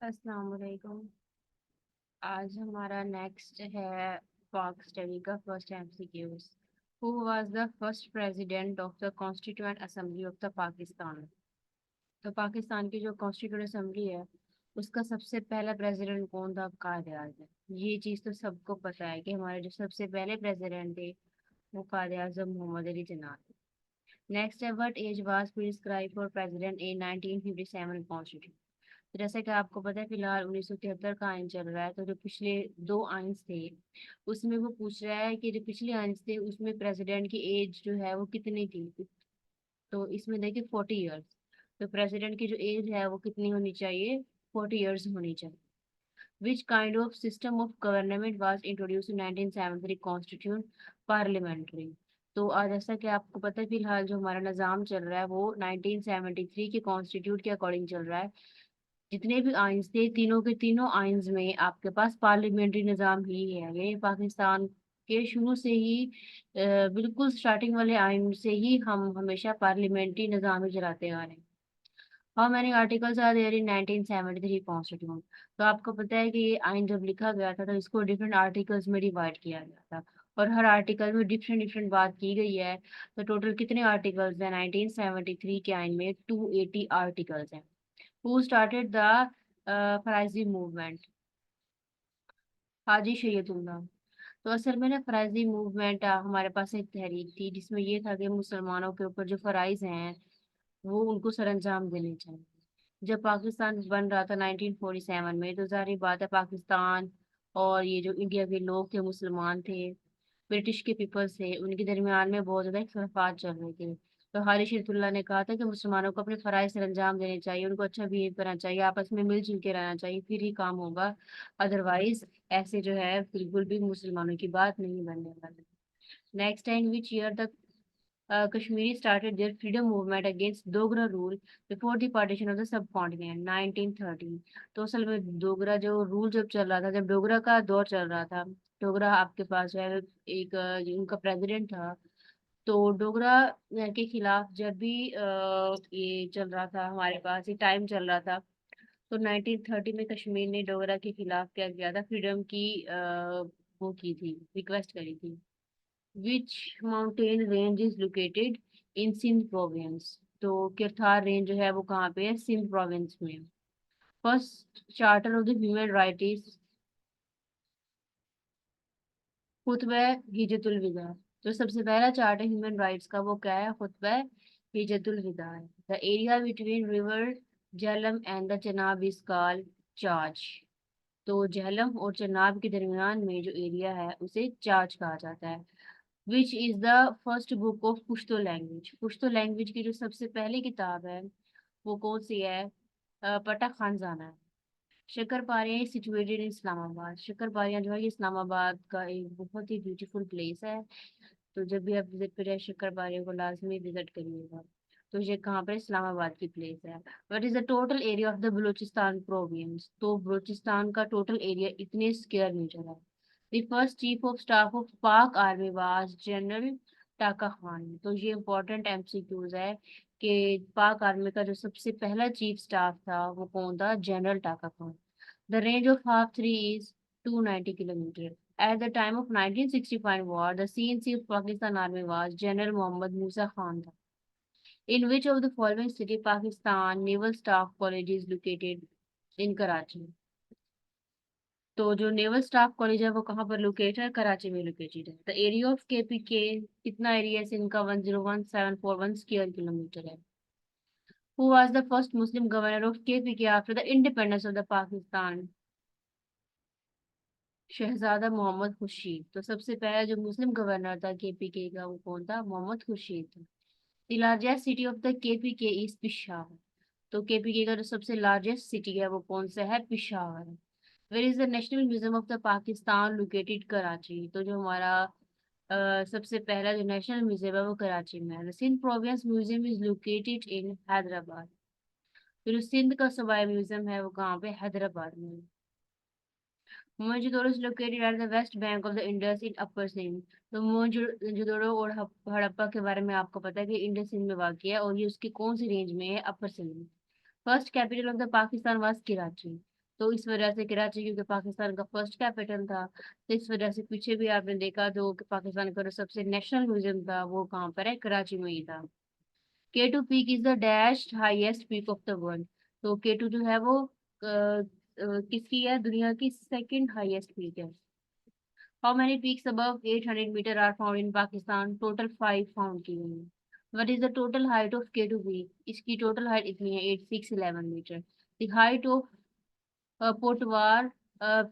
अस्सलाम वालेकुम। आज हमारा नेक्स्ट है पाक स्टडी का first MCQs. Who was the first president of the constituent assembly of the Pakistan. तो पाकिस्तान की जो कॉन्स्टिट्यूएंट असेंबली है उसका सबसे पहला प्रेसिडेंट कौन था? कायद आज़म। ये चीज़ तो सबको पता है कि हमारे जो सबसे पहले प्रेसिडेंट थे वो कायद आज़म मोहम्मद अली जिन्ना थे। नेक्स्ट है what age was prescribed for president in 1957 constitution. तो जैसा कि आपको पता है फिलहाल 1973 का आइन चल रहा है, तो जो पिछले दो आइन्स थे उसमें वो पूछ रहा है कि जो पिछले आइन्स थे उसमें प्रेसिडेंट की एज जो है वो कितनी थी। तो इसमें देखिए 40 ईयर्स। तो प्रेसिडेंट की जो एज है वो कितनी होनी चाहिए? 40 ईयर्स होनी चाहिए। Which kind of system of government was introduce in 1973 constitution parliamentary. तो आज जैसा कि आपको पता है फिलहाल जो हमारा निज़ाम चल रहा है वो 1973 के कॉन्स्टिट्यूट के अकॉर्डिंग चल रहा है। जितने भी आइन्स थे तीनों के तीनों आइन्स में आपके पास पार्लियामेंट्री निज़ाम ही है। ये पाकिस्तान के शुरू से ही बिल्कुल स्टार्टिंग वाले आइन से ही हम हमेशा पार्लियामेंट्री निज़ाम ही चलाते आ रहे हैं। How many articles are there in 1973 constitution. तो आपको पता है कि ये आइन जब लिखा गया था तो इसको डिफरेंट आर्टिकल्स में डिवाइड किया गया था और हर आर्टिकल में डिफरेंट डिफरेंट बात की गई है। तो टोटल कितने आर्टिकल्स हैं 1973 के आइन में? 280 आर्टिकल्स हैं। Who started the Faraizi movement? Haji Shariatullah. तो असल में ना फराइजी मूवमेंट हमारे पास एक तहरीक थी जिसमें ये था कि मुसलमानों के ऊपर जो फराइज हैं वो उनको सरंजाम देने चाहिए। जब पाकिस्तान बन रहा था 1947 में, तो जाहिर बात है पाकिस्तान और ये जो इंडिया के लोग थे मुसलमान थे, ब्रिटिश के पीपल्स थे, उनके दरमियान में बहुत ज्यादा इख्तलाफात चल रहे थे। तो हारी शरीयतुल्लाह ने कहा था कि मुसलमानों को अपने फराइज सर अंजाम देने चाहिए, उनको अच्छा बिहेव करना चाहिए, आपस में मिलजुल के रहना चाहिए, फिर ही काम होगा। अदरवाइज ऐसे जो है बिल्कुल भी मुसलमानों की बात नहीं बनने वाली। Next time which year the Kashmiri started their freedom movement against Dogra rule before the partition of the subcontinent 1913। तो असल में डोगरा जो रूल जब चल रहा था, जब डोगरा का दौर चल रहा था, डोगरा आपके पास है एक उनका प्रेसिडेंट था। तो डोगरा के खिलाफ जब भी ये चल रहा था, हमारे पास ये टाइम चल रहा था, तो 1930 में कश्मीर ने डोगरा के खिलाफ क्या किया था? फ्रीडम की वो की थी, रिक्वेस्ट करी थी। Which mountain range is located in Sindh province. तो किरथार रेंज जो है वो कहाँ पे है? सिंध प्रोविंस में। First charter of the human rights, खुतबा हिजतुल विदा। तो सबसे पहला चार्टर ह्यूमन राइट्स का वो क्या है? खुतबा हिजतुल विदा है। The area between river Jhelum and the Chenab is called charge. तो झेलम और चनाब के दरमियान में जो एरिया है उसे चार्ज कहा जाता है। Which is the first book of Pashto language. Pashto language की जो सबसे पहली किताब है वो कौन सी है? पटा खानजाना है। शक्करपारियां सिचुएटेड इन इस्लामाबाद। शक्करपारियां जो है ये इस्लामाबाद का एक बहुत ही ब्यूटीफुल प्लेस है। तो जब भी आप विजिट करें शक्करपारियों को लाजमी विजिट करिएगा। तो ये कहाँ पर? इस्लामाबाद की प्लेस है। What is the total area of the Balochistan province. तो बलूचिस्तान का टोटल एरिया इतने स्क्वायर मीटर है। The first chief of staff of पाक आर्मी वाज जनरल टाका खान। तो ये इंपॉर्टेंट एमसीक्यूज है कि पाक आर्मी का जो सबसे पहला चीफ स्टाफ था वो कौन था? जनरल टाका Khan. The range of half three is 290 kilometers. At the time of 1965 war, the CNC of Pakistan Army was General Muhammad Musa Khan. In which of the following city Pakistan Naval Staff College is located? In Karachi. तो जो naval staff college है वो कहाँ पर locate है? कराची में located है। The area of KPK, कितना एरिया है इनका? 101741 स्क्वायर किलोमीटर है। Who was the first Muslim governor of KPK after the independence of the Pakistan? शहजादा मोहम्मद खुर्शीद। तो सबसे पहला जो मुस्लिम गवर्नर था केपीके का वो कौन था? मोहम्मद खुर्शीद था। The largest city of the KPK is Peshawar. तो केपीके का जो सबसे लार्जेस्ट सिटी है वो कौन सा है? पिशावर है। Where is the national museum of the Pakistan located? Karachi. तो जो हमारा सबसे पहला जो नेशनल म्यूजियम है वो कराची में है। The Sindh province museum is located in Hyderabad. तो जो सिंध का सूबाई म्यूजियम है वो कहाँ पे? हैदराबाद में। Mohenjodaro is located at the west bank of the Indus in Upper Sindh। तो मोहनजोदड़ो और हड़प्पा के बारे में आपको पता है कि इंडस सिंध में वाक़ है और ये उसकी कौन सी रेंज में है? अपर सिंध में। First capital of the Pakistan was Karachi. तो इस वजह से कराची, क्योंकि पाकिस्तान का फर्स्ट कैपिटल था, तो इस वजह से पीछे भी आपने देखा जो कि पाकिस्तान का जो सबसे नेशनल म्यूजियम था वो कहाँ पर है, कराची में ही था। K2 peak is the dash highest peak of the world. तो K2 जो है वो किसकी है, दुनिया की सेकंड हाईएस्ट पीक है। How many peaks above 800 metre are found in Pakistan, total 5 found की गई हैं। What is the total height of K2 peak, इसकी टोटल हाइट इतनी है 8611 metre. The height of Potwar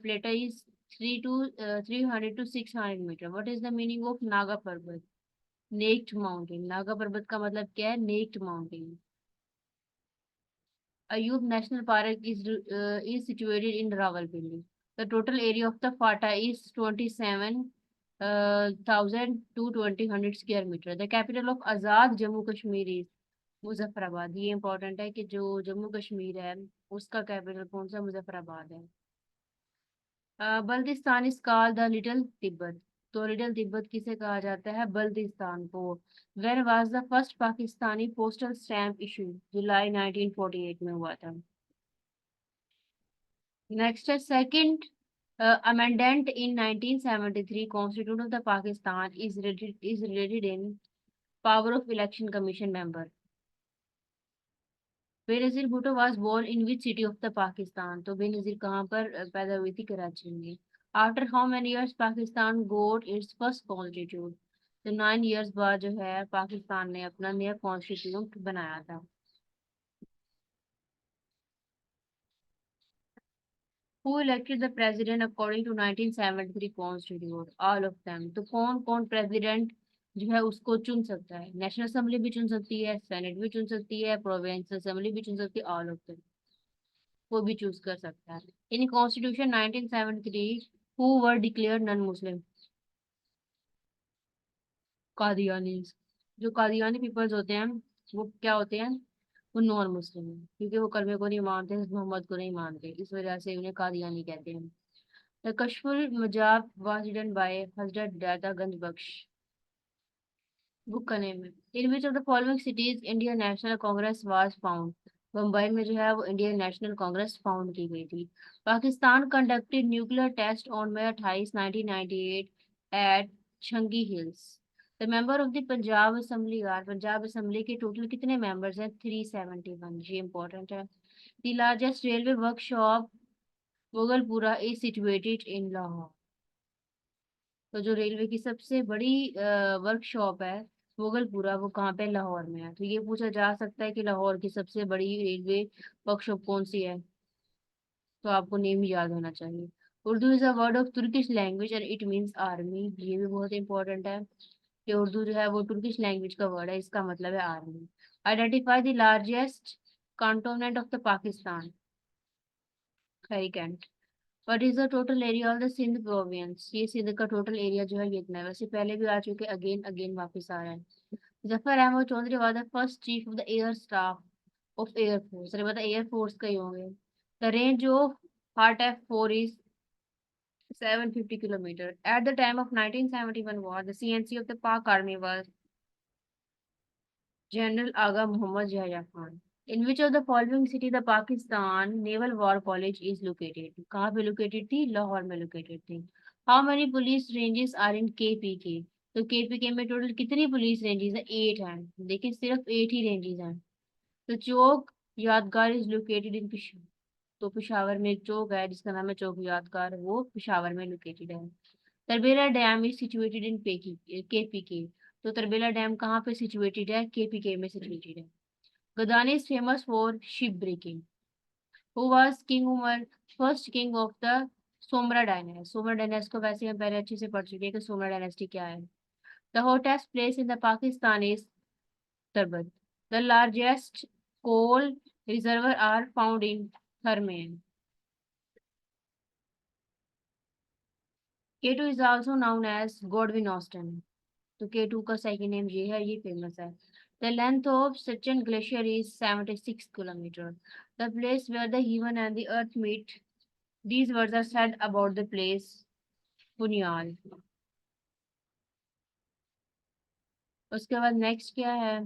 Plateau is 300 to 600 metre. What is the meaning of Nanga Parbat, naked mountain? Nanga Parbat का मतलब क्या है, naked mountain. Ayub national park is situated in Rawalpindi. The total area of the FATA is 27,220 square meter. The capital of Azad Jammu Kashmir is Muzaffarabad. ये important है कि जो जम्मू कश्मीर है उसका कैपिटल कौन सा, मुजफ्फराबाद है। Baltistan is called the little Tibet. तो लिटिल तिब्बत किसे कहा जाता है, बल्तिस्तान को। Where was the first Pakistani postal stamp issue, जुलाई 1948 में हुआ था। नेक्स्ट है second amendment in 1973 constitution of the Pakistan is related in power of election commission member. Benazir Bhutto was born in which city of the Pakistan. तो बेनजीर कहाँ पर पैदा हुई थी, कराची में। After how many years Pakistan got its first constitute. तो 9 इयर्स बाद जो है पाकिस्तान ने अपना नया कॉन्स्टिट्यूट बनाया था। Who elected the president according to 1973 constitute, all of them. तो कौन कौन प्रेसिडेंट जो है उसको चुन सकता है, नेशनल असेंबली भी चुन सकती है, सेनेट भी चुन सकती है, प्रोविंशियल असेंबली भी चुन सकती है, ऑल ऑफ देम वो भी चूज कर सकता है। In constitution 1973 who were declared non Muslim, Qadiani. जो कादियानी पीपल्स होते हैं वो क्या होते हैं, वो नॉन मुस्लिम है, क्योंकि वो कलमे को नहीं मानते, मोहम्मद को नहीं मानते, इस वजह से उन्हें कादियानी कहते हैं। The Kashful Mahjoob was written by Hazrat Data Ganj Bakhsh. Book का नेम है। In which of the following cities Indian National Congress was found. Mumbai में जो है वो इंडियन नेशनल कांग्रेस फाउंड की गई थी। Pakistan conducted nuclear test on May 28 1998 at Chagai hills. The member of the Punjab assembly are, Punjab assembly के टोटल कितने मेंबर्स हैं, 371। ये इंपॉर्टेंट है। The largest railway workshop Mughalpura is situated in Lahore. तो जो रेलवे की सबसे बड़ी वर्कशॉप है मुगलपुरा, वो कहाँ पे, लाहौर में है। तो ये पूछा जा सकता है कि लाहौर की सबसे बड़ी रेलवे वर्कशॉप कौन सी है, तो आपको नेम याद होना चाहिए। Urdu is a word of Turkish language and it means army. ये भी बहुत इंपॉर्टेंट है कि उर्दू जो है वो तुर्किश लैंग्वेज का वर्ड है, इसका मतलब है army. Identify the largest cantonment of the Pakistan, Kharian cantt. What is the total area of the Sindh province, ये सिंध का टोटल एरिया जो है ये इतना है, वैसे पहले भी आ चुके, अगेन अगेन वापस आ रहा है। Zafar Ahmed Chaudhry was the first chief of the air staff of air force. अरे मतलब एयर फोर्स का ही होंगे। The range of heart F4 is 750 kilometre. At the time of 1971 war the CNC of the Pak army was general Agha Mohammad Yahya Khan. In which of the following city the Pakistan naval war college is located, कहाँ पे located थी, लाहौर में located थी। How many police ranges are in KPK। तो KPK में टोटल कितनी police ranges है, 8 हैं। देखिए सिर्फ 8 ही रेंजेस हैं। तो चौक यादगार इज लोकेटेड इन पिशावर। तो पिशावर में एक चौक है जिसका नाम है चौक यादगार, वो पिशावर में लोकेटेड है। Tarbela dam is situated in KPK। तो तरबेला डैम कहाँ पे सिचुएटेड है, KPK में सिचुएटेड है। Gadani is famous for shipbreaking. Who was King Umar, first king of the Somra dynasty? Somra dynasty को वैसे हम पहले अच्छे से पढ़ चुके हैं कि सोमरा डायनेस्टी क्या है। The hottest place in the Pakistan is Tarbad. The largest coal reservoir are found in Thermain. K2 is also known as Godwin Austen. तो K2 का सेकंड नेम ये है, ये फेमस है। The length of Sachin Glacier is 76 kilometers. The place where the heaven and the earth meet. These words are said about the place बुनियाल। उसके बाद next क्या है,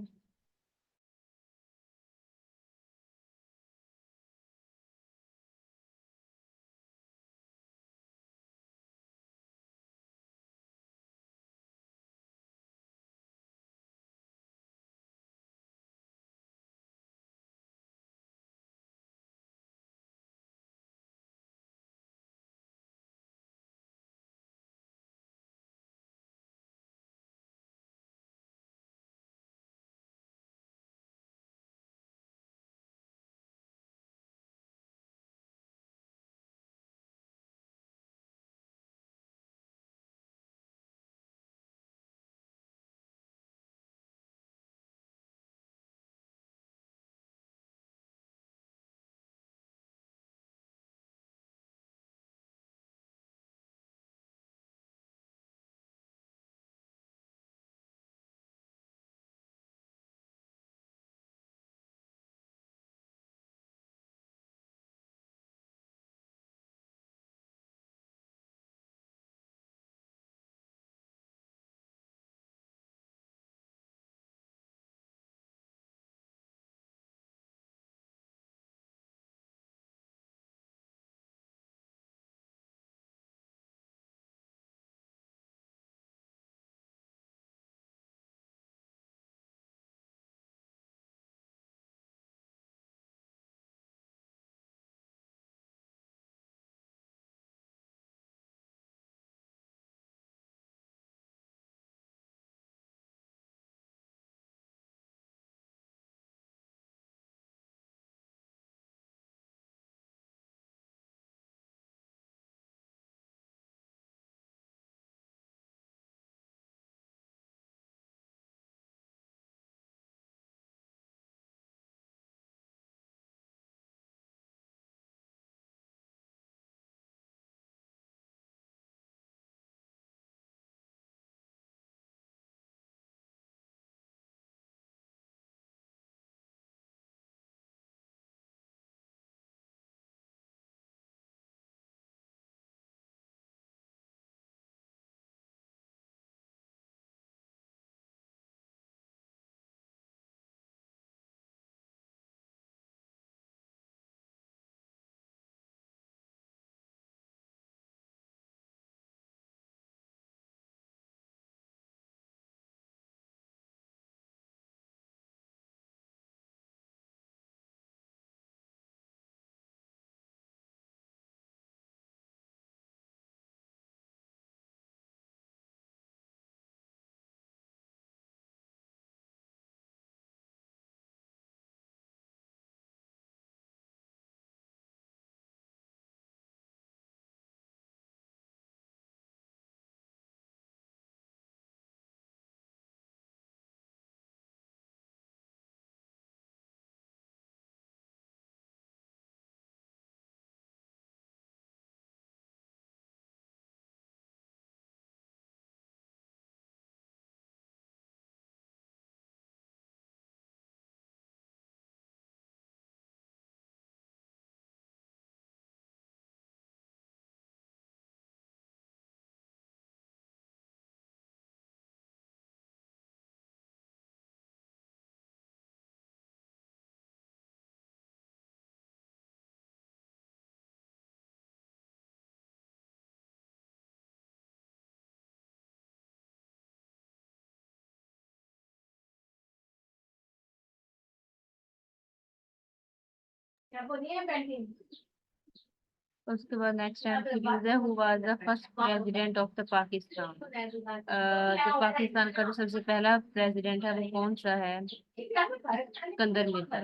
उसके बाद नेक्स्ट एमसीक्यूज है, who was the first president of the Pakistan. तो पाकिस्तान का जो सबसे पहला प्रेसिडेंट है वो कौन सा है? सिकंदर मिर्जा।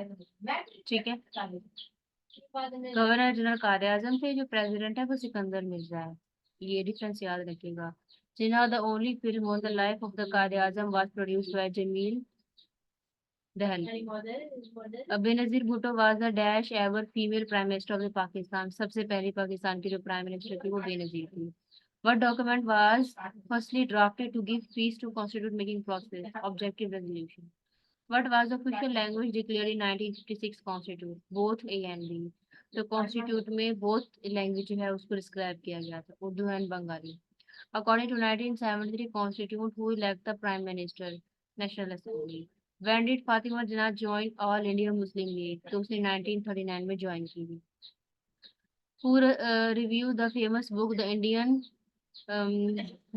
ठीक है। गवर्नर जनरल कायदे आजम थे, जो प्रेसिडेंट है वो सिकंदर मिर्जा है। ये डिफरेंस याद रखिएगा। Jinnah the only film on the life of the Quaid-e Azam was produced by Jamil Dahal. Benazir Bhutto was the dash ever female prime minister of the Pakistan. सबसे पहली पाकिस्तान की जो प्राइम मिनिस्टर थी वो बेनजीर थी। What document was firstly drafted to give peace to constitute making process? Objective resolution. What was the official language declared in 1956 Constitute? Both A and B. तो constitute में both language जो है उसको describe किया गया था, Urdu and Bengali. According to 1973 Constitute, who elect the Prime Minister? National Assembly. When did Fatima Jinnah join All India Muslim League? तो उसने 1939 में ज्वाइन की थी। Who reviewed the famous book The Indian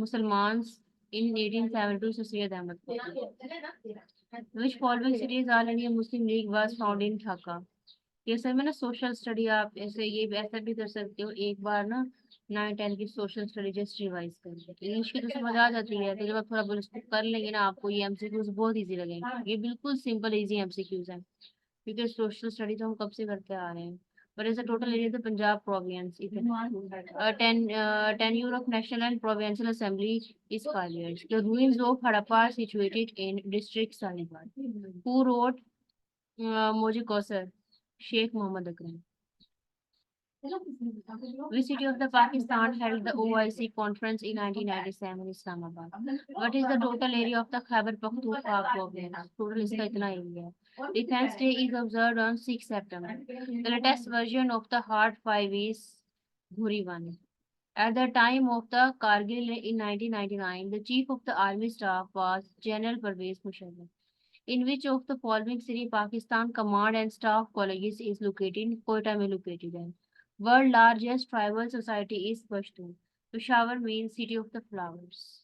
Muslims in 1872? So Syed Ahmad Khotri. Which following cities All India Muslim League was found in Dhaka? ये sir में ना social study आप ऐसे ये ऐसा भी कर सकते हो, एक बार ना 9-10 की सोशल स्टडी जस्ट रिवाइज कर लो। इंग्लिश की तो समझ आ जाती है, तो जब आप थोड़ा बहुत इसको कर लेंगे ना आपको ये एमसीक्यूज बहुत इजी लगेंगे। ये बिल्कुल सिंपल इजी एमसीक्यूज है, क्योंकि सोशल स्टडी तो हम कब से करते आ रहे हैं। What is the total area of the Punjab province? Tenure of National and Provincial Assembly is 5 years. The ruins of Harappa are situated in district Salibad. Who wrote Moji Kausar? Sheikh Muhammad Akram. Which city of the Pakistan held the OIC conference in 1997? Islamabad. What is the total area of the Khyber Pakhtunkhwa province? Total इसका इतना area है। Defense Day is observed on 6 September. The latest version of the Hard 5 is Ghuri 1. At the time of the Kargil in 1999, the Chief of the Army Staff was General Pervez Musharraf. In which of the following city Pakistan Command and Staff Colleges is located? Quetta में located है। World largest tribal society is Pashtun. Peshawar means city of the flowers.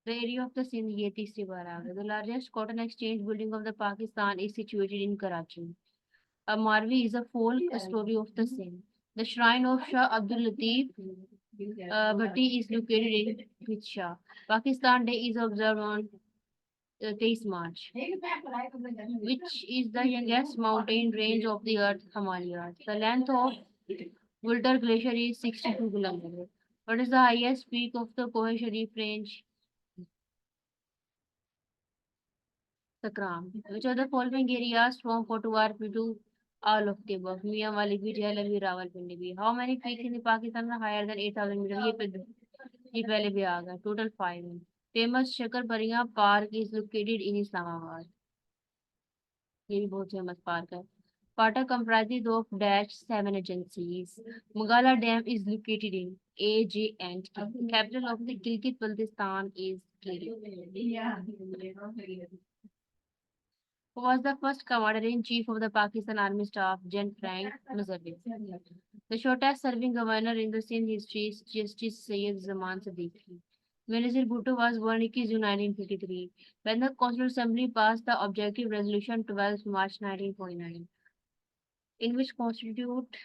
The area of the Sindh ये तीसरी बार आ गया। The largest cotton exchange building of the Pakistan is situated in Karachi. A Marvi is a folk story of the Sindh. The shrine of Shah Abdul Latif Bhatti is located in Richa. Pakistan Day is observed on 23 March. Which is the youngest mountain range of the earth? Himalayas. The length of Vultar Glacier is 62 kilometers. What is the highest peak of the Kohe Sharif range? Sakram. Which of the following areas from Potwar to all of the above? Mia Malik भी Jhelum Rawalpindi भी. How many peaks in the Pakistan are higher than 8,000 meters? ये पहले भी आ गया. Total 5. Famous Shakarbariya Park is located in Islamabad. ये भी बहुत famous park है। Pata comprises of dash 7 agencies. Mugala Dam is located in AJ and K. The capital of the Gilgit Baltistan is Gilgit. Who was the first commander-in-chief of the Pakistan Army Staff? Gen Frank Muzaffer. The shortest serving governor in the Sindh history is Justice Sayyid Zaman Siddiqui. Benazir Bhutto was born 21 June 1953. When the Constituent Assembly passed the Objective Resolution 12 March 1949, in which constitute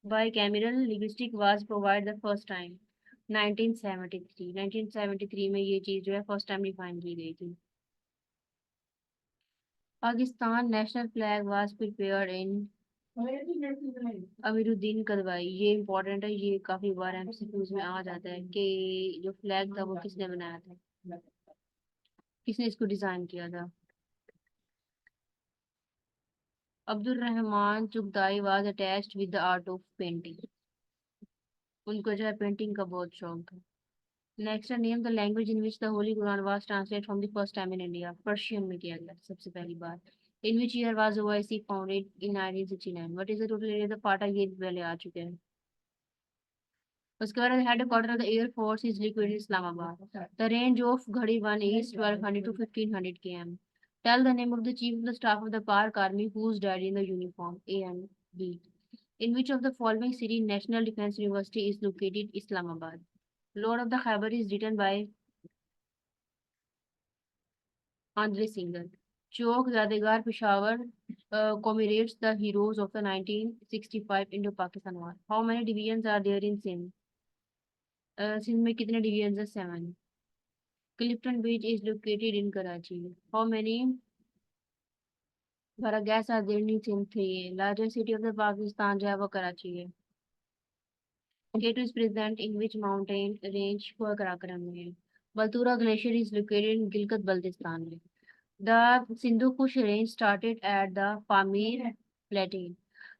bicameral linguistic was provided the first time? 1973। 1973 में ये चीज जो है first time define की गई थी। Pakistan national flag was prepared in Amiruddin Kidwai. ये important है, ये काफी बार एमसीक्यूज में आ जाता है कि जो फ्लैग था वो किसने बनाया था, किसने इसको डिजाइन किया था। Abdul Rahman Chughtai was attached with the art of painting. उनको जो है पेंटिंग का बहुत शौक था। Next name the language in which the holy Quran was translated from the first time in India. Persian में किया गया सबसे पहली बार। In which year was OIC founded? In 1969। What is the total area of PATA? ये पहले आ चुके हैं। उसके बाद head quarter of the air force is liquid Islamabad. The range of घड़ी 1 is 1200 to 1500 km. Tell the name of the chief of the staff of the Park Army who's died in the uniform. A and B. In which of the following city National Defense University is located? Islamabad. Lord of the Khyber is written by Andre Singhal. Chowk Yadegar Peshawar commemorates the heroes of the 1965 Indo-Pakistan War. How many divisions are there in Sindh? Sindh में कितने divisions है? 7. Clifton Beach is located in Karachi. How many Baragas are there in Sindh? 3. Largest city of the Pakistan जो है वो कराची है. Ketu is present in which mountain range को कराकरम में है. Baltura Glacier is located in Gilgit Baltistan में. The Sindhu Kush range started at the Pamir Plateau.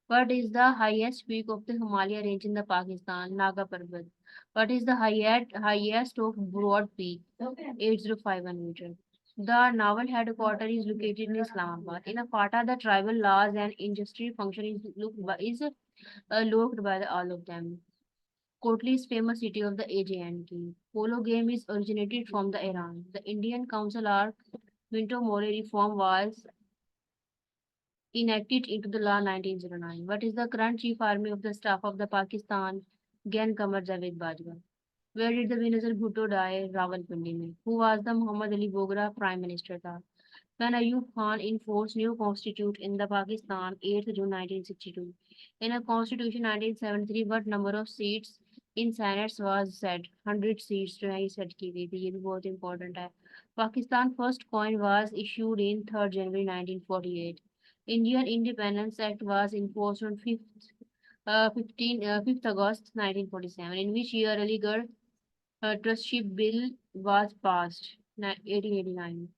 What is the highest peak of the Himalaya range in the Pakistan? Naga Parbat. What is the highest of Broad Peak? 8051 meter. The naval headquarters is located in Islamabad. In a FATA, the tribal laws and industry function looked by all of them. Kotli is famous city of the AJ&K. Polo game is originated from the Iran. The Indian Council Arc Minto More reform was enacted into the law 1909. What is the current chief army of the staff of the Pakistan? Gan Qamar Javed Bajwa. Where did the Benazir Bhutto die? Rawalpindi में. Who was the Muhammad Ali Bogra prime minister था? When Ayub Khan enforced new constitution in the Pakistan 8th June 1962. In a constitution 1973, what number of seats in Senate was set? 100 seats जो है ये set की गई थी. ये भी बहुत important है. Pakistan first coin was issued in 3rd January 1948. Indian Independence Act was enforced on 5th August 1947. In which year Aligarh Trustship Bill was passed? 1889.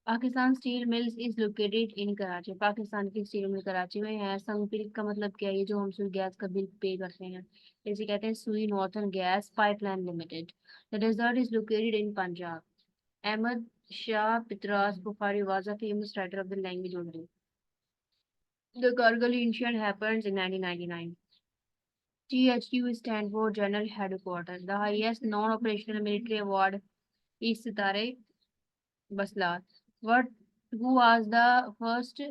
Pakistan steel mills is located इन कराची. पाकिस्तान की स्टील मिल कराची में है. संपीड़ित का मतलब क्या है? ये जो हम सुई गैस का बिल पे करते हैं इसे कहते हैं Sui northern gas pipeline limited. The desert is located in Punjab. Ahmed Shah Patras Bukhari was a famous writer of the language Urdu. The Kargil incident happened in 1999. THQ stand for General Headquarters. The highest non-operational military award is Sitare Baslar. What who was the first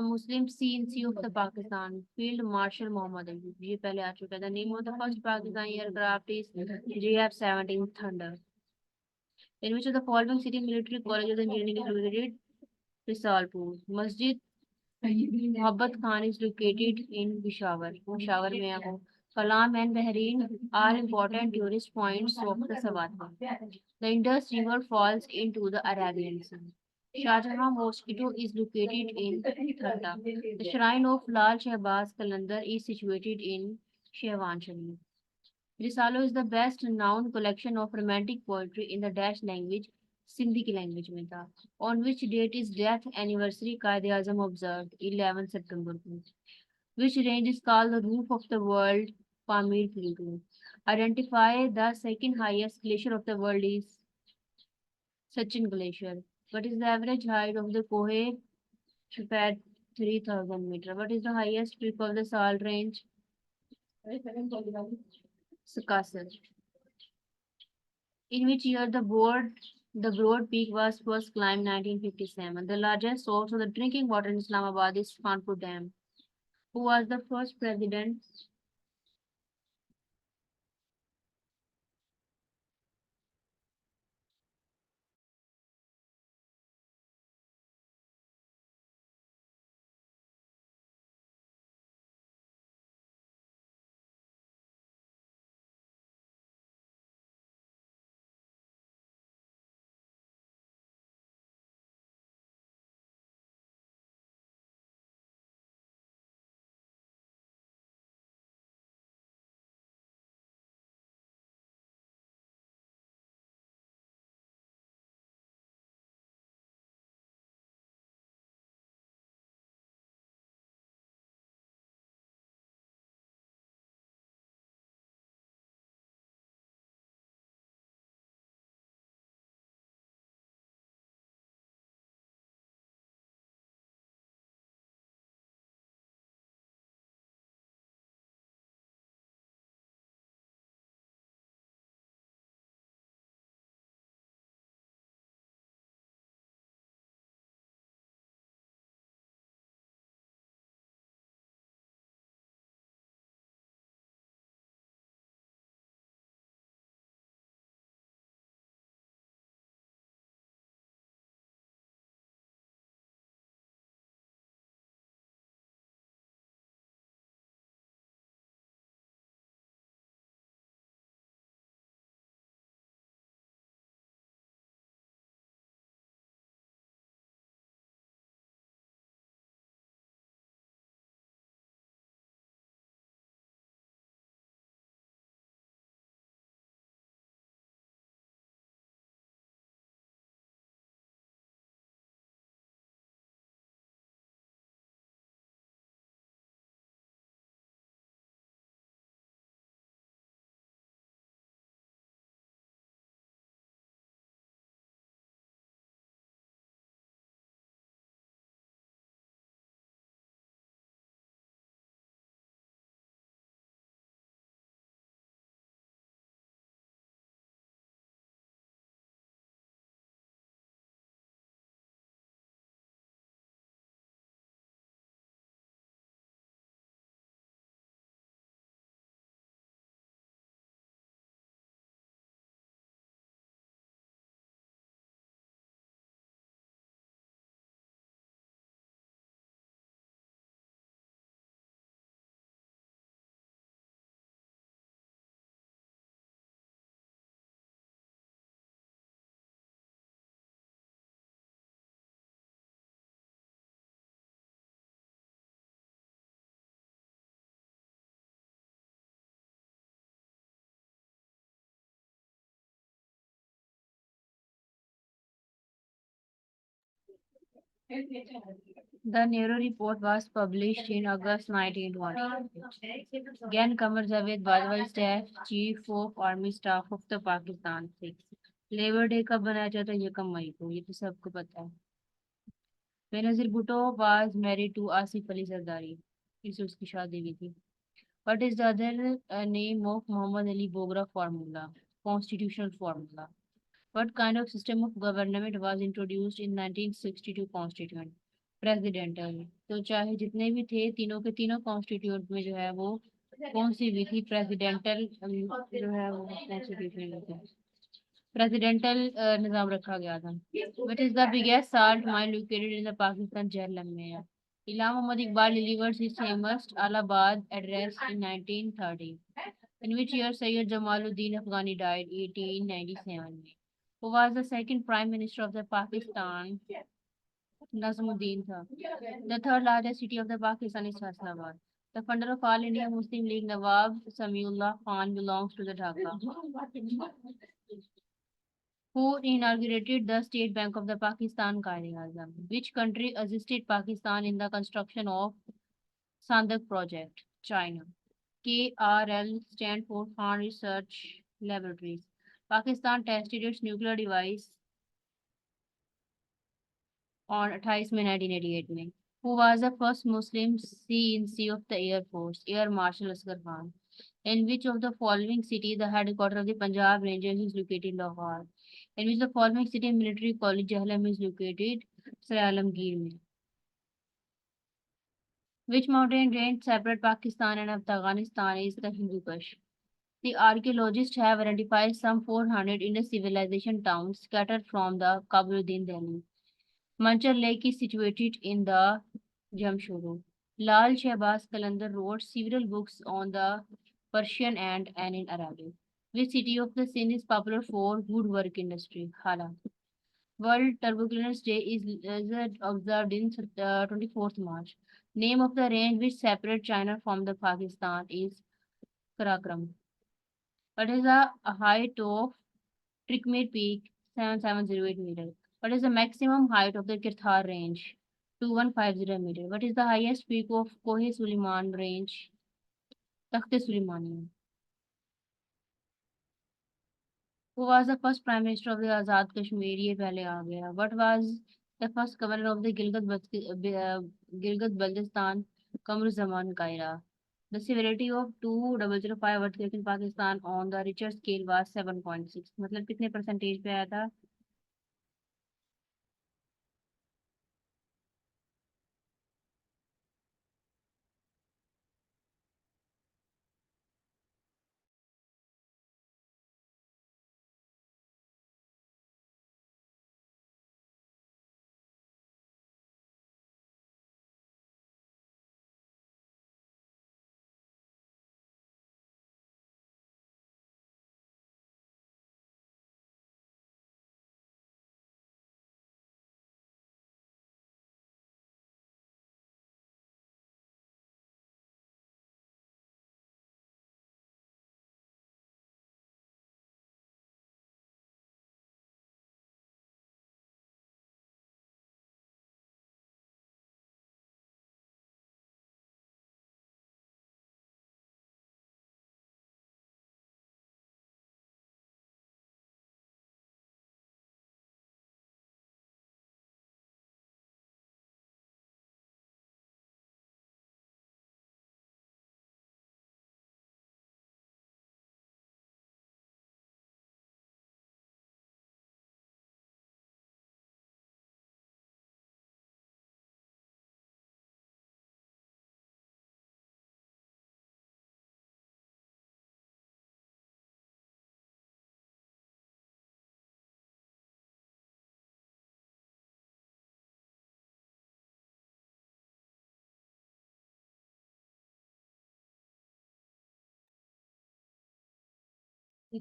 Muslim CNC of the Pakistan? Field Marshal Muhammad Ali. ये पहले आ चुका है. The name of the first Pakistani aircraft is JF-17 Thunder. In which of the following city military college of engineering is located? Risalpur. Masjid Mohabbat Khan is located in Peshawar. Peshawar में है वो. Kalam and Bahrain are important tourist points of the Sawadha. The Indus River falls into the Arabian Sea. Shah Jahan Mosquito is located in Thanta. The shrine of Lal Shahbaz Qalandar is situated in Shehwan Sharif. Risalo is the best known collection of romantic poetry in the Dash language, Sindhi की language में था. On which date is death anniversary Qaid Azam observed? 11 September को. Which range is called the roof of the world? Pamir Plateau. Identify the second highest glacier of the world is Sachin Glacier. What is the average height of the Kohe Shafat? 3000 meter. What is the highest peak of the Salt Range? Sakasar. In which year the Broad Peak was first climbed? 1957. The largest source of the drinking water in Islamabad is Kanpur Dam. Who was the first president The Nehru report was published in August 1920. Again, Qamar Javed Bajwa, Staff Chief of Army Staff of the Pakistan 6. Labour day कब मनाया जाता है? ये कब मई को, ये तो सबको पता है। Benazir Bhutto was married to Asif Ali Zardari, इससे उसकी शादी हुई थी। What is the other name of Muhammad Ali Bogra formula? Constitutional formula. What kind of system of government was introduced in 1962 Constituent? Presidential. तो चाहे जितने भी थे तीनों के तीनों कॉन्स्टिट्यूंट में जो है वो कौन सी हुई थी? प्रेसिडेंटल जो है वो कॉन्स्टिट्यूशन प्रेसिडेंटल निजाम रखा गया था। What is the biggest salt mine located in the Pakistan? Jhelum में है। Ilham Muhammad Iqbal delivers his famous Allahabad address in 1930. In which year Sayyid Jamaluddin Afghani died? 1897 में। Who was the second Prime Minister of the Pakistan? Nazimuddin था। The third largest city of the Pakistan is Faisalabad. The founder of All India Muslim League Nawab Samiullah Khan belongs to the Dhaka. Who inaugurated the State Bank of the Pakistan? Quaid-e-Azam. Which country assisted Pakistan in the construction of Sandak project? China. KRL stand for Khan Research Laboratories. Pakistan tested its nuclear device on 28 May 1988 में। Who was the first Muslim CNC of the Air Force? Air Marshal Asghar Khan. In which of the following cities the headquarters of the Punjab Rangers is located? Lahore. In which the following city military college Jhelum is located? Sir Alamgir में। Which mountain range separate Pakistan and Afghanistan is the Hindu Kush? The archaeologists have identified some 400 Indus civilization towns scattered from the Kaburuddin Delhi. Manchar Lake is situated in the Jamshoro. Lal Shehbaz Qalandar wrote several books on the Persian and in Arabic. Which city of the Sindh is popular for woodwork industry? Hala. World Tuberculosis Day is observed in 24th March. Name of the range which separates China from the Pakistan is Karakoram. What is the height of Trikmere Peak? 7708 meter. What is the maximum height of the Kirthar range? 2150 meter. What is the highest peak of Kohe Suleiman range? Takhte Suleimani. Who was the first prime minister of the Azad Kashmir? ये पहले आ गया. What was the first governor of the Gilgit Baltistan? Qamar Zaman Kaira. The severity of 2005 earthquake in Pakistan on the Richter scale was 7.6. मतलब कितने percentage पे आया था?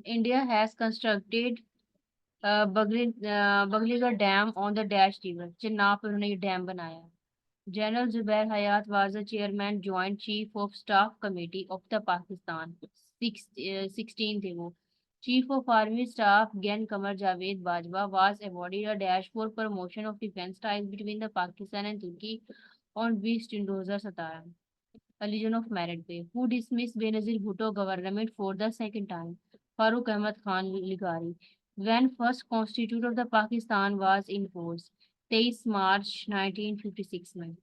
India has constructed Bagliga Dam on the Dash River. Chenab पर उन्होंने ये dam बनाया। General Zubair Hayat was the chairman, Joint Chief of Staff Committee of the Pakistan. 16 थे वो। Chief of Army Staff Gen Qamar Javed Bajwa was awarded a dash for promotion of defense ties between the Pakistan and Turkey on 20 June 2017. A Legion of Merit Pay. Who dismissed Benazir Bhutto government for the second time? Farooq Ahmad Khan Ligari. When first constitution of the Pakistan was in force? 23 March 1956 में.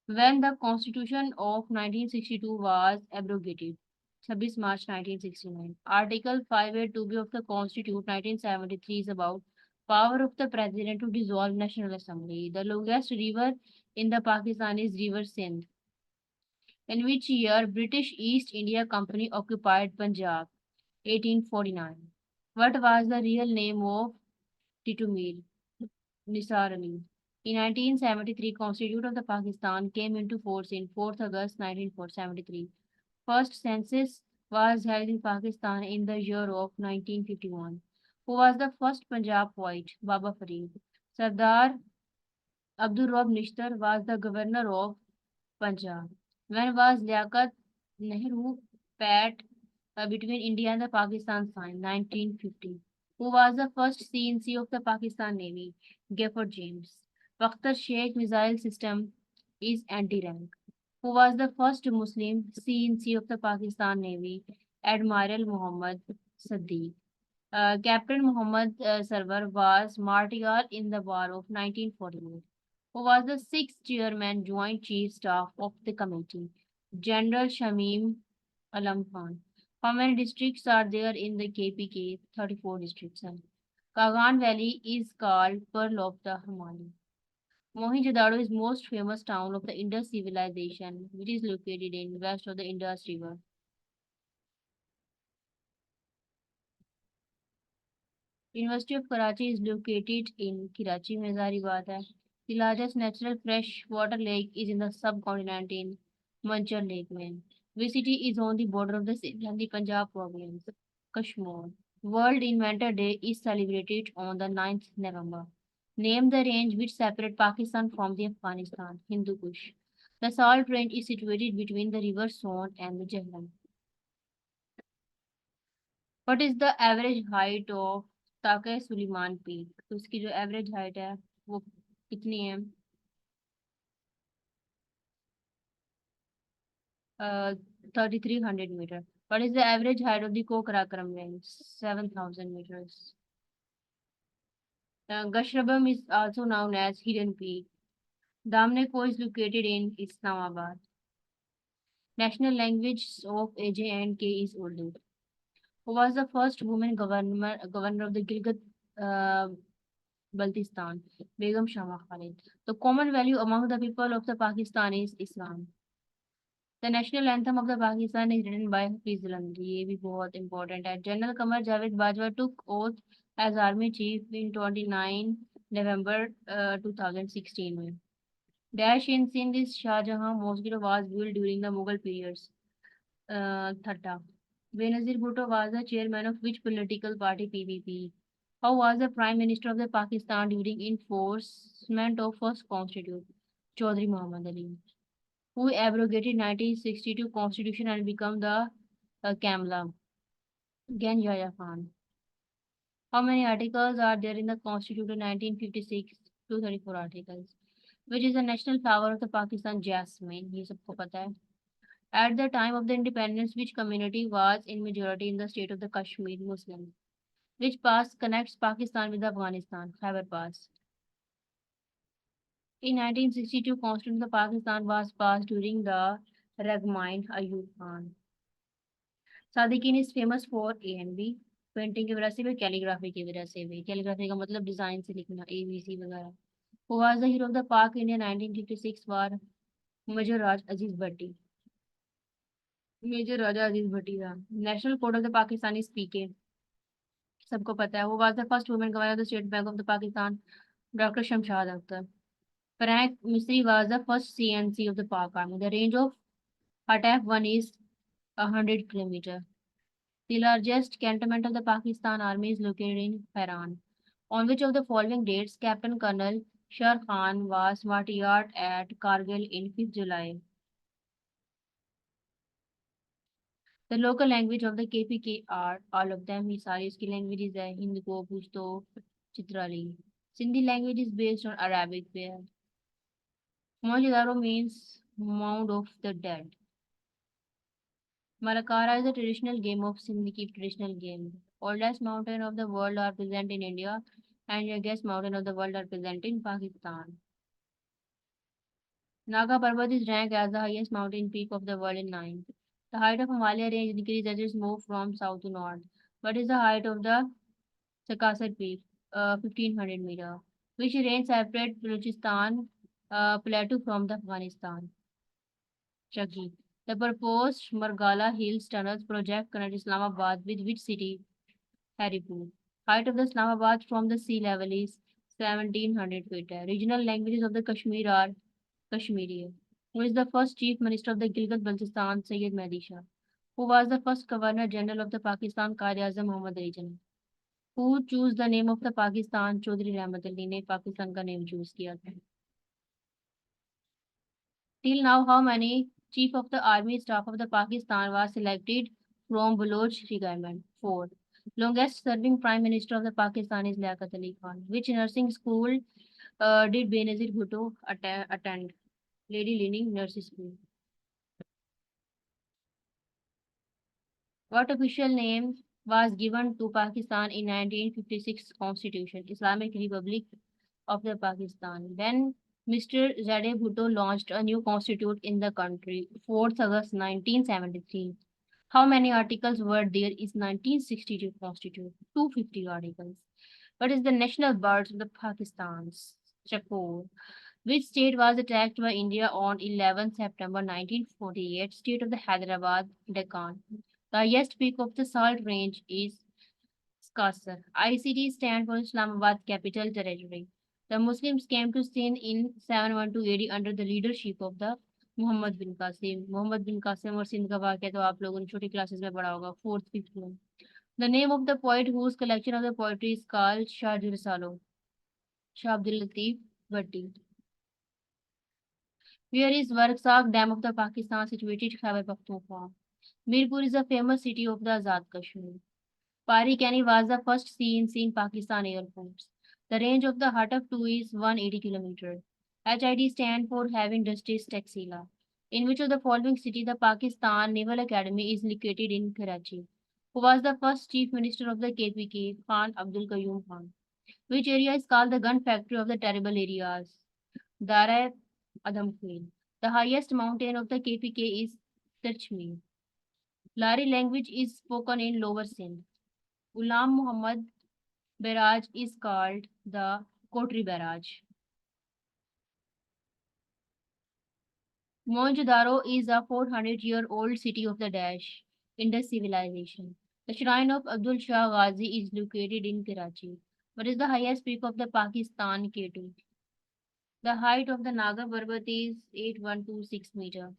When the Constitution of 1962 was abrogated? 26 March 1969. Article 582B of the Constitution 1973 is about power of the President to dissolve National Assembly. The longest river in the Pakistan is River Sindh. In which year British East India Company occupied Punjab? 1849. What was the real name of Titumir? Nisar Ali. In 1973, Constitution of the Pakistan came into force in 4th August 1973. First census was held in Pakistan in the year of 1951. Who was the first Punjab poet? Baba Farid. Sardar Abdul Rob Nishtar was the governor of Punjab. When was Liaquat Nehru Pat between India and the Pakistan signed? 1950. Who was the first CNC of the Pakistan Navy? Gifford James. Bakhtar Sheikh missile system is anti-rank. Who was the first Muslim CNC of the Pakistan Navy? Admiral Muhammad Sadiq. Captain Muhammad Sarwar was martyred in the War of 1948. Who was the sixth chairman, Joint Chief Staff of the committee? General Shamim Alam Khan. How many districts are there in the KPK? 34 districts. Kagan Valley is called Pearl of the Himalaya. Mohenjo-daro is most famous town of the Indus civilization, which is located in west of the Indus River. University of Karachi is located in Karachi में जारी बात है. The largest natural freshwater lake is in the subcontinent in Manchar Lake में. Which city is on the border of the Sindh and the Punjab province? Kashmir. World Inventor Day is celebrated on the 9th November. Name the range which separates Pakistan from the Afghanistan. Hindu Kush. The Salt Range is situated between the river Sone and the Jhelum. What is the average height of Takht Suleman peak? तो उसकी जो average height है वो कितनी है? 3300 metre. What is the average height of the Kokarakoram range? 7000 meters. Gashrabam is also known as Hidden Peak. Damneko is located in Islamabad. National language of AJ&K is Urdu. Who was the first woman governor of the Gilgit uh, Baltistan? Begum Shama Khalid. The common value among the people of the Pakistan is Islam. The national anthem of the Pakistan is written by Hafiz Alamdi. ये भी बहुत important है. General Qamar Javed Bajwa took oath as Army Chief in 29 November 2016 में. Dash in Sindh is Shah Jahan Mosque was built during the Mughal periods. Thatta. Benazir Bhutto was the chairman of which political party? PPP. How was the Prime Minister of the Pakistan during enforcement of first constitution? Chaudhry Muhammad Ali. Who abrogated 1962 constitution and become the Kamla? Gan Yahya Khan. How many articles are there in the Constitution 1956? 234 articles. Which is the national flower of the Pakistan? Jasmine. ये सबको पता है. At the time of the independence, which community was in majority in the state of the Kashmir? Muslims. Which pass connects Pakistan with Afghanistan? Khyber Pass. In 1962, Constitution of Pakistan was passed during the Ragmain Ayub Khan. Sadiqin is famous for A and B. Painting की वजह से भी calligraphy की वजह से भी. Calligraphy का मतलब डिजाइन से लिखना ABC वगैरह. Who was the hero of the Pak India 1956 war? Major Raj Aziz Bhatti. Major राजा अजीज भट्टी था. National code of the Pakistan is PK. सबको पता है. Who was the first woman governor of the State Bank of the Pakistan? Dr. Shamshad Akhtar. Frank Misri was the first CNC of the Pak Army. The range of attack 1 is 100 kilometers. The largest cantonment of the Pakistan Army is located in Haran. On which of the following dates Captain Colonel Shah Khan was martyred at Kargil in 5th July? The local language of the KPK are all of them. ये सारी इसकी languages है Hindko, पुश्तो, Chitrali. Sindhi language is based on Arabic where Mohenjo-daro means mound of the dead. Malakara is a traditional game of Sindhi traditional game. Oldest mountain of the world are present in India and youngest mountain of the world are present in Pakistan. Naga Parbat is ranked as the highest mountain peak of the world in ninth. The height of Himalaya range increases as it moves from south to north. What is the height of the Sakasar Peak? 1500 meter. Which range separates Balochistan plateau from the Afghanistan? Chaggi. The proposed Margala Hills Tunnels project connects Islamabad with which city? Haripur. Height of the Islamabad from the sea level is 1700 feet. Regional languages of the Kashmir are Kashmiri. Who is the first Chief Minister of the Gilgit-Baltistan? Sayyid Mehdi Shah. Who was the first Governor General of the Pakistan? Quaid-e-Azam Mohammad Ali Jinnah. Who choose the name of the Pakistan? Chaudhry Rahmat Ali ने पाकिस्तान का name choose किया था. Till now, how many Chief of the Army Staff of the Pakistan was selected from Baloch regiment? 4. Longest serving Prime Minister of the Pakistan is Liaquat Ali Khan. Which nursing school did Benazir Bhutto attend? Lady Learning Nursery School. What official name was given to Pakistan in 1956 Constitution? Islamic Republic of the Pakistan. When Mr. Zadeh Bhutto launched a new constitution in the country, 4th August 1973. How many articles were there in 1962 constitution? 250 articles. What is the national bird of the Pakistan? Chakor. Which state was attacked by India on 11 September 1948? State of the Hyderabad, Deccan. The highest peak of the Salt Range is Skasar. ICT stands for Islamabad Capital Territory. The Muslims came to Sindh in 712 AD under the leadership of the Mohammad बिन कासिम. मोहम्मद बिन कासिम और सिंध का वाक़या तो आप लोगों ने छोटी classes में पढ़ा होगा, 4th 5th में. The name of the poet whose collection of the poetry is called Shah Salo. Shah Abdul Latif Bhatti. Where is Warsak Dam of the Pakistan situated? Khyber Pakhtunkhwa. Mirpur is a famous city of the Azad Kashmir. Pari Kani was the first sea in seeing Pakistan Air Force. The range of the Hatak-2 is 180 km. HID stand for Heavy Industries Taxila. In which of the following city the Pakistan Naval Academy is located in Karachi? Who was the first Chief Minister of the KPK? Khan Abdul Qayyum Khan. Which area is called the gun factory of the terrible areas? Dara Adam Queen. The highest mountain of the KPK is Tirchmi. Lari language is spoken in Lower Sindh. Ghulam Muhammad Barrage is called the Kotri Barrage. Mohenjo-daro is a 400-year-old city of the Dash, Indus civilization. The shrine of Abdul Shah Ghazi is located in Karachi. What is the highest peak of the Pakistan K2? The height of the Naga Parbat is 8126 meter.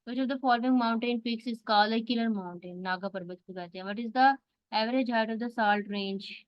Which of the following mountain peaks is called a killer mountain? Naga Parbat को कहते हैं. What is the average height of the Salt Range?